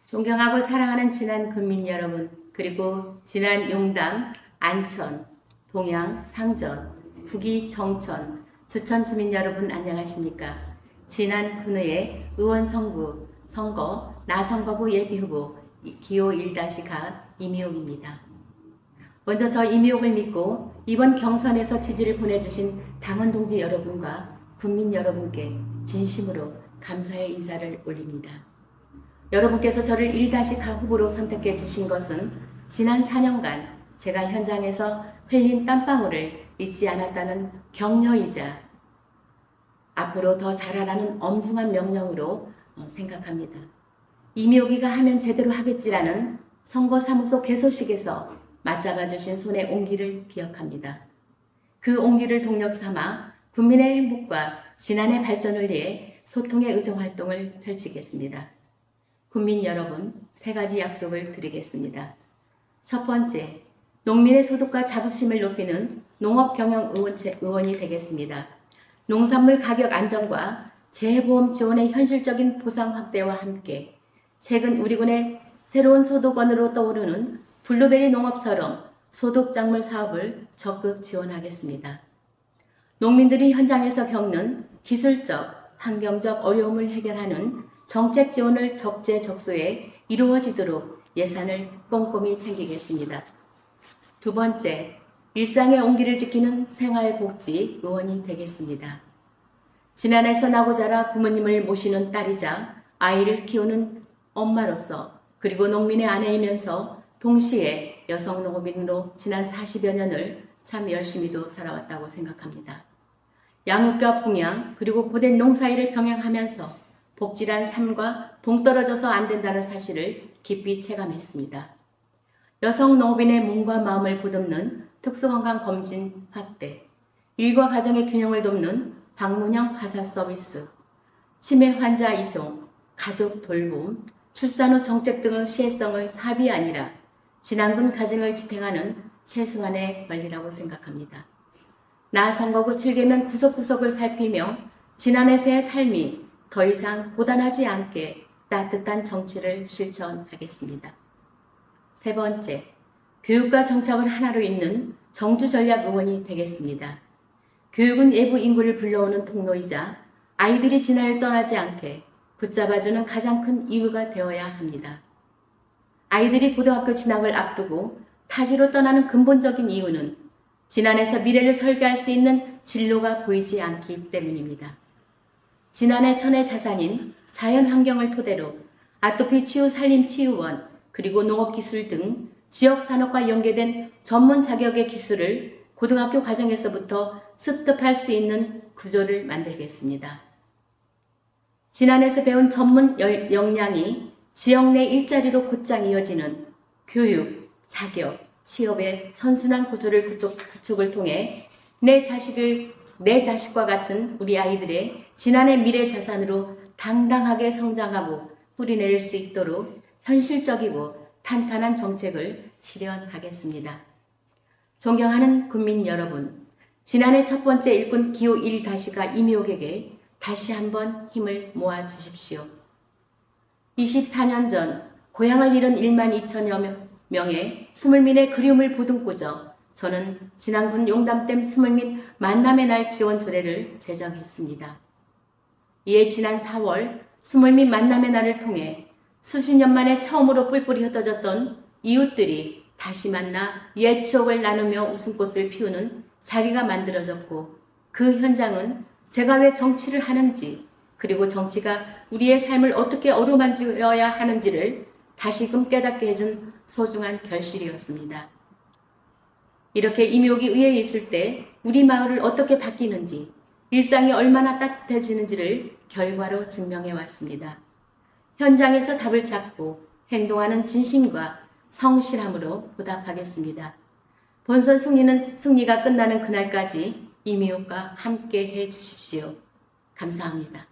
존경하고 사랑하는 지난 군민 여러분, 그리고 지난 용담, 안천, 동양, 상전, 북위, 정천, 주천 주민 여러분 안녕하십니까? 지난 군의회 의원 선거 나선거구 예비후보 기호 1-가 이미옥입니다. 먼저 저 이미옥을 믿고 이번 경선에서 지지를 보내주신 당원 동지 여러분과 국민 여러분께 진심으로 감사의 인사를 올립니다. 여러분께서 저를 1-가 후보로 선택해 주신 것은 지난 4년간 제가 현장에서 흘린 땀방울을 잊지 않았다는 격려이자 앞으로 더 잘하라는 엄중한 명령으로 생각합니다. 이미옥이가 하면 제대로 하겠지라는 선거사무소 개소식에서 맞잡아 주신 손의 온기를 기억합니다. 그 온기를 동력 삼아 국민의 행복과 지난해 발전을 위해 소통의 의정활동을 펼치겠습니다. 국민 여러분, 3가지 약속을 드리겠습니다. 첫 번째, 농민의 소득과 자부심을 높이는 농업경영의원이 되겠습니다. 농산물 가격 안정과 재해보험 지원의 현실적인 보상 확대와 함께 최근 우리 군의 새로운 소득원으로 떠오르는 블루베리 농업처럼 소득작물 사업을 적극 지원하겠습니다. 농민들이 현장에서 겪는 기술적, 환경적 어려움을 해결하는 정책 지원을 적재적소에 이루어지도록 예산을 꼼꼼히 챙기겠습니다. 두 번째, 일상의 온기를 지키는 생활복지 의원이 되겠습니다. 지난해서 나고 자라 부모님을 모시는 딸이자 아이를 키우는 엄마로서 그리고 농민의 아내이면서 동시에 여성 농업인으로 지난 40여 년을 참 열심히도 살아왔다고 생각합니다. 양육과 풍양 그리고 고된 농사일을 병행하면서 복지란 삶과 동떨어져서 안 된다는 사실을 깊이 체감했습니다. 여성 농업인의 몸과 마음을 보듬는 특수건강검진 확대, 일과 가정의 균형을 돕는 방문형 가사 서비스, 치매 환자 이송, 가족 돌봄, 출산 후 정책 등의 시혜성의 사업이 아니라 진안군 가정을 지탱하는 최소한의 권리라고 생각합니다. 나 선거구 7개면 구석구석을 살피며 지난해 새의 삶이 더 이상 고단하지 않게 따뜻한 정치를 실천하겠습니다. 세 번째, 교육과 정착을 하나로 잇는 정주전략의원이 되겠습니다. 교육은 외부 인구를 불러오는 통로이자 아이들이 진화를 떠나지 않게 붙잡아주는 가장 큰 이유가 되어야 합니다. 아이들이 고등학교 진학을 앞두고 타지로 떠나는 근본적인 이유는 진안에서 미래를 설계할 수 있는 진로가 보이지 않기 때문입니다. 진안의 천혜 자산인 자연환경을 토대로 아토피 치유 산림치유원 그리고 농업기술 등 지역산업과 연계된 전문 자격의 기술을 고등학교 과정에서부터 습득할 수 있는 구조를 만들겠습니다. 진안에서 배운 전문 역량이 지역 내 일자리로 곧장 이어지는 교육, 자격, 취업의 선순환 구조를 구축을 통해 내 자식과 같은 우리 아이들의 지난해 미래 자산으로 당당하게 성장하고 뿌리내릴 수 있도록 현실적이고 탄탄한 정책을 실현하겠습니다. 존경하는 국민 여러분, 지난해 첫 번째 일꾼 기호 1-가 이미옥에게 다시 한번 힘을 모아 주십시오. 24년 전 고향을 잃은 1만 2천여 명의 수물민의 그리움을 보듬고자 저는 진안군 용담댐 수물민 만남의 날 지원 조례를 제정했습니다. 이에 지난 4월 수물민 만남의 날을 통해 수십 년 만에 처음으로 뿔뿔이 흩어졌던 이웃들이 다시 만나 옛 추억을 나누며 웃음꽃을 피우는 자리가 만들어졌고 그 현장은 제가 왜 정치를 하는지 그리고 정치가 우리의 삶을 어떻게 어루만져야 하는지를 다시금 깨닫게 해준 소중한 결실이었습니다. 이렇게 이미옥이 의회에 있을 때 우리 마을을 어떻게 바뀌는지 일상이 얼마나 따뜻해지는지를 결과로 증명해 왔습니다. 현장에서 답을 찾고 행동하는 진심과 성실함으로 보답하겠습니다. 본선 승리가 끝나는 그날까지 이미옥과 함께 해 주십시오. 감사합니다.